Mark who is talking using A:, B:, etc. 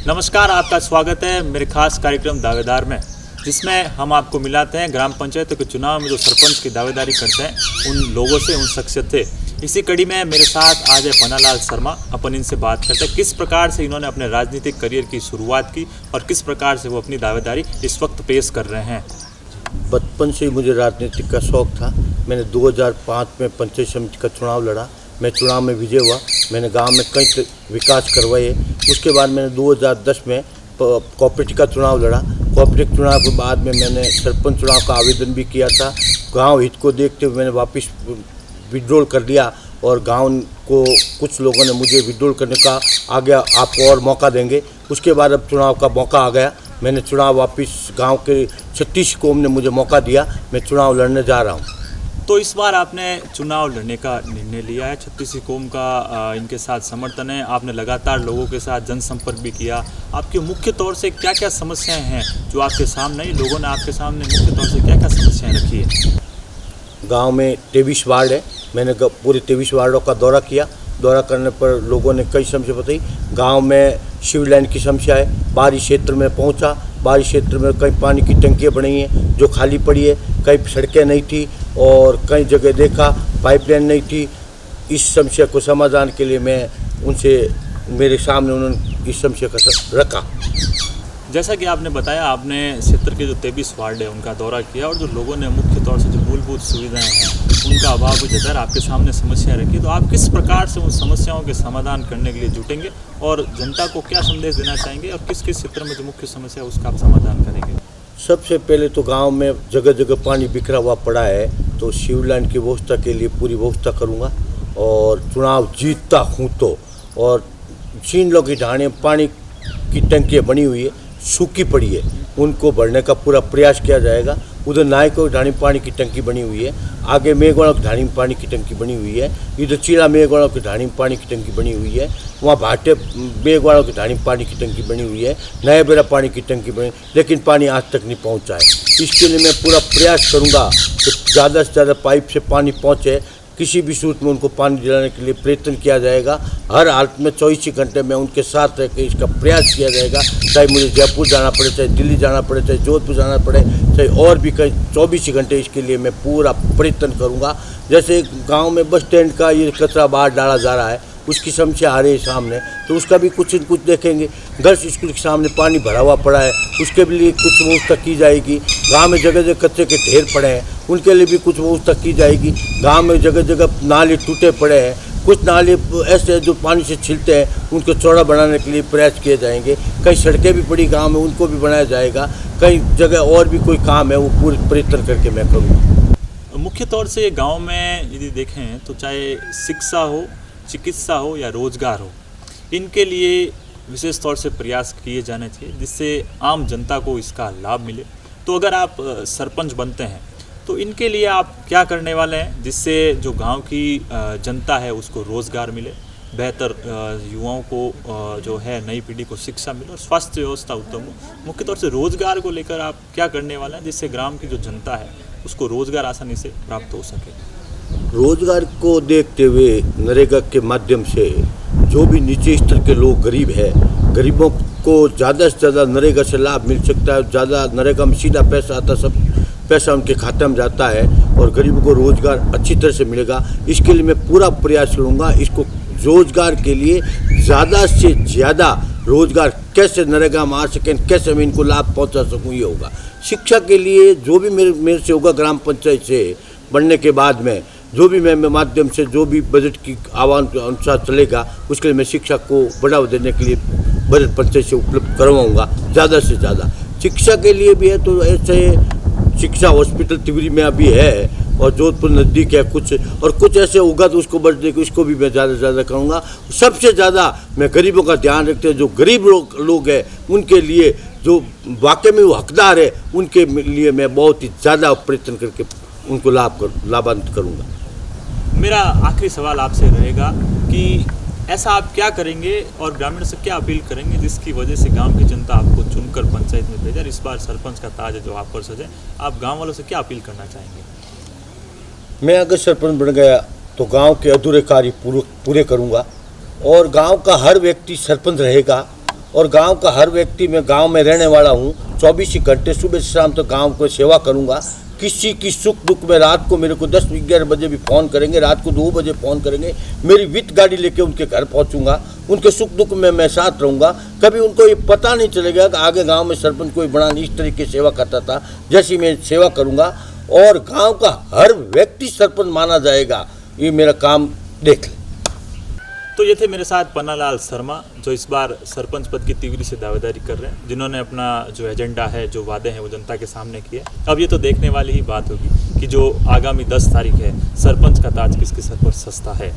A: नमस्कार, आपका स्वागत है मेरे खास कार्यक्रम दावेदार में, जिसमें हम आपको मिलाते हैं ग्राम पंचायतों के चुनाव में जो सरपंच की दावेदारी करते हैं उन लोगों से, उन शख्सियत से। इसी कड़ी में मेरे साथ आज है पन्नालाल शर्मा। अपन इनसे बात करते हैं किस प्रकार से इन्होंने अपने राजनीतिक करियर की शुरुआत की और किस प्रकार से वो अपनी दावेदारी इस वक्त पेश कर रहे हैं।
B: बचपन से ही मुझे राजनीतिक का शौक़ था। मैंने 2005 में पंचायत समिति का चुनाव लड़ा। मैं चुनाव में विजय हुआ। मैंने गांव में कई विकास करवाए। उसके बाद मैंने 2010 में कोऑपरेटिव का चुनाव लड़ा। कोऑपरेटिव चुनाव के बाद में मैंने सरपंच चुनाव का आवेदन भी किया था। गांव हित को देखते हुए मैंने वापस विड्रॉल कर लिया और गांव को कुछ लोगों ने मुझे विड्रॉल करने का आ गया, आपको और मौका देंगे। उसके बाद अब चुनाव का मौका आ गया। मैंने चुनाव वापस गांव के 36 कौम ने मुझे मौका दिया। मैं चुनाव लड़ने जा रहा हूं।
A: तो इस बार आपने चुनाव लड़ने का निर्णय लिया है। 36 कौम का इनके साथ समर्थन है। आपने लगातार लोगों के साथ जनसंपर्क भी किया। आपकी मुख्य तौर से क्या क्या समस्याएं हैं जो आपके सामने, लोगों ने आपके सामने मुख्य तौर से क्या क्या समस्याएं रखी है?
B: गांव में 23 वार्ड है। मैंने पूरे 23 वार्डों का दौरा किया। दौरा करने पर लोगों ने कई समस्या बताई। गांव में सीवर लाइन की समस्या है। बाहरी क्षेत्र में पहुंचा। बाहरी क्षेत्र में कई पानी की टंकियाँ बनी हैं जो खाली पड़ी है। कई सड़कें नहीं थी और कई जगह देखा पाइपलाइन नहीं थी। इस समस्या को समाधान के लिए मैं उनसे, मेरे सामने उन्होंने इस समस्या का रखा।
A: जैसा कि आपने बताया, आपने क्षेत्र के जो 23 वार्ड है उनका दौरा किया और जो लोगों ने मुख्य तौर से जो मूलभूत सुविधाएं हैं उनका अभाव भी जताकर आपके सामने समस्याएं रखी। तो आप किस प्रकार से उन समस्याओं के समाधान करने के लिए जुटेंगे और जनता को क्या संदेश देना चाहेंगे और किस किस क्षेत्र में जो मुख्य समस्या है उसका आप समाधान करेंगे?
B: सबसे पहले तो गांव में जगह जगह पानी बिखरा हुआ पड़ा है, तो सीवर लाइन की व्यवस्था के लिए पूरी व्यवस्था करूँगा और चुनाव जीतता हूँ तो। और 3 लोग की ढाणे पानी की टंकियाँ बनी हुई है, सूखी पड़ी है, उनको भरने का पूरा प्रयास किया जाएगा। उधर नायकों की ढाणी पानी की टंकी बनी हुई है। आगे मेघवाड़ों की ढाणी में पानी की टंकी बनी हुई है। इधर चीड़ा मेघवाड़ों की ढाणी में पानी की टंकी बनी हुई है। वहाँ भाटे मेघवाड़ों की ढाणी में पानी की टंकी बनी हुई है। नया बेरा पानी की टंकी बनी, लेकिन पानी आज तक नहीं पहुँचा है। इसके लिए मैं पूरा प्रयास करूँगा कि ज़्यादा से ज़्यादा पाइप से पानी पहुँचे। किसी भी सूरत में उनको पानी दिलाने के लिए प्रयत्न किया जाएगा। हर हालत में 24 घंटे में उनके साथ रह के इसका प्रयास किया जाएगा। चाहे मुझे जयपुर जाना पड़े, चाहे दिल्ली जाना पड़े, चाहे जोधपुर जाना पड़े, चाहे और भी कहीं 24 घंटे इसके लिए मैं पूरा प्रयत्न करूँगा। जैसे गांव में बस स्टैंड का ये कचरा बाहर डाला जा रहा है, उसकी समस्या आ रही है सामने, तो उसका भी कुछ न कुछ देखेंगे। गर्ल्स स्कूल के सामने पानी भरा हुआ पड़ा है, उसके लिए कुछ व्यवस्था की जाएगी। गांव में जगह जगह कचरे के ढेर पड़े हैं, उनके लिए भी कुछ व्यवस्था की जाएगी। गांव में जगह जगह नाले टूटे पड़े हैं, कुछ नाले ऐसे जो पानी से छिलते हैं उनको चौड़ा बनाने के लिए प्रयास किए जाएंगे। कई सड़कें भी पड़ी गाँव में, उनको भी बनाया जाएगा। कई जगह और भी कोई काम है वो पूरे प्रयत्न करके मैं करूँगा।
A: मुख्य तौर से गाँव में यदि देखें तो चाहे शिक्षा हो, चिकित्सा हो या रोजगार हो, इनके लिए विशेष तौर से प्रयास किए जाने चाहिए जिससे आम जनता को इसका लाभ मिले। तो अगर आप सरपंच बनते हैं तो इनके लिए आप क्या करने वाले हैं जिससे जो गांव की जनता है उसको रोजगार मिले, बेहतर युवाओं को जो है नई पीढ़ी को शिक्षा मिले और स्वास्थ्य व्यवस्था उत्तम हो? मुख्य तौर से रोजगार को लेकर आप क्या करने वाले हैं जिससे ग्राम की जो जनता है उसको रोजगार आसानी से प्राप्त हो सके?
B: रोजगार को देखते हुए नरेगा के माध्यम से जो भी नीचे स्तर के लोग गरीब है, गरीबों को ज़्यादा से ज़्यादा नरेगा से लाभ मिल सकता है। ज़्यादा नरेगा में सीधा पैसा आता, सब पैसा उनके खाते में जाता है और गरीबों को रोज़गार अच्छी तरह से मिलेगा। इसके लिए मैं पूरा प्रयास करूँगा। इसको रोज़गार के लिए ज़्यादा से ज़्यादा रोज़गार कैसे नरेगा में आ सकें, कैसे मैं इनको लाभ पहुँचा सकूँ, ये होगा। शिक्षा के लिए जो भी मेरे से होगा ग्राम पंचायत से बनने के बाद में, जो भी मैं माध्यम से जो भी बजट की आह्वान के अनुसार चलेगा, उसके लिए मैं शिक्षा को बढ़ावा देने के लिए बजट पंचायत से उपलब्ध करवाऊँगा ज़्यादा से ज़्यादा। शिक्षा के लिए भी है तो ऐसे शिक्षा हॉस्पिटल तिवरी में अभी है और जोधपुर नज़दीक है कुछ, और कुछ ऐसे होगा तो उसको बढ़ने को उसको भी मैं ज़्यादा से ज़्यादा करूँगा। सबसे ज़्यादा मैं गरीबों का ध्यान रखते हैं। जो गरीब लोग हैं उनके लिए, जो वाकई में वो हकदार है, उनके लिए मैं बहुत ही ज़्यादा प्रयत्न करके उनको लाभान्वित करूँगा।
A: मेरा आखिरी सवाल आपसे रहेगा कि ऐसा आप क्या करेंगे और ग्रामीण से क्या अपील करेंगे जिसकी वजह से गांव की जनता आपको चुनकर पंचायत में भेजा? इस बार सरपंच का ताज है जो आप पर सजे, आप गांव वालों से क्या अपील करना चाहेंगे?
B: मैं अगर सरपंच बन गया तो गांव के अधूरे कार्य पूरे करूंगा और गांव का हर व्यक्ति सरपंच रहेगा और गांव का हर व्यक्ति, मैं गांव में रहने वाला हूं, 24 ही घंटे सुबह से शाम तक गांव को सेवा करूंगा। किसी की सुख दुख में रात को मेरे को 10-11 बजे भी फ़ोन करेंगे, रात को 2 बजे फ़ोन करेंगे, मेरी वित्त गाड़ी लेके उनके घर पहुंचूंगा, उनके सुख दुख में मैं साथ रहूंगा। कभी उनको ये पता नहीं चलेगा कि आगे गांव में सरपंच कोई बड़ा इस तरीके की सेवा करता था जैसी मैं सेवा करूंगा, और गांव का हर व्यक्ति सरपंच माना जाएगा। ये मेरा काम देख ले।
A: तो ये थे मेरे साथ पन्नालाल शर्मा, जो इस बार सरपंच पद की तिगड़ी से दावेदारी कर रहे हैं, जिन्होंने अपना जो एजेंडा है, जो वादे हैं, वो जनता के सामने किए। अब ये तो देखने वाली ही बात होगी कि जो आगामी 10 तारीख है, सरपंच का ताज किसके सर पर सस्ता है।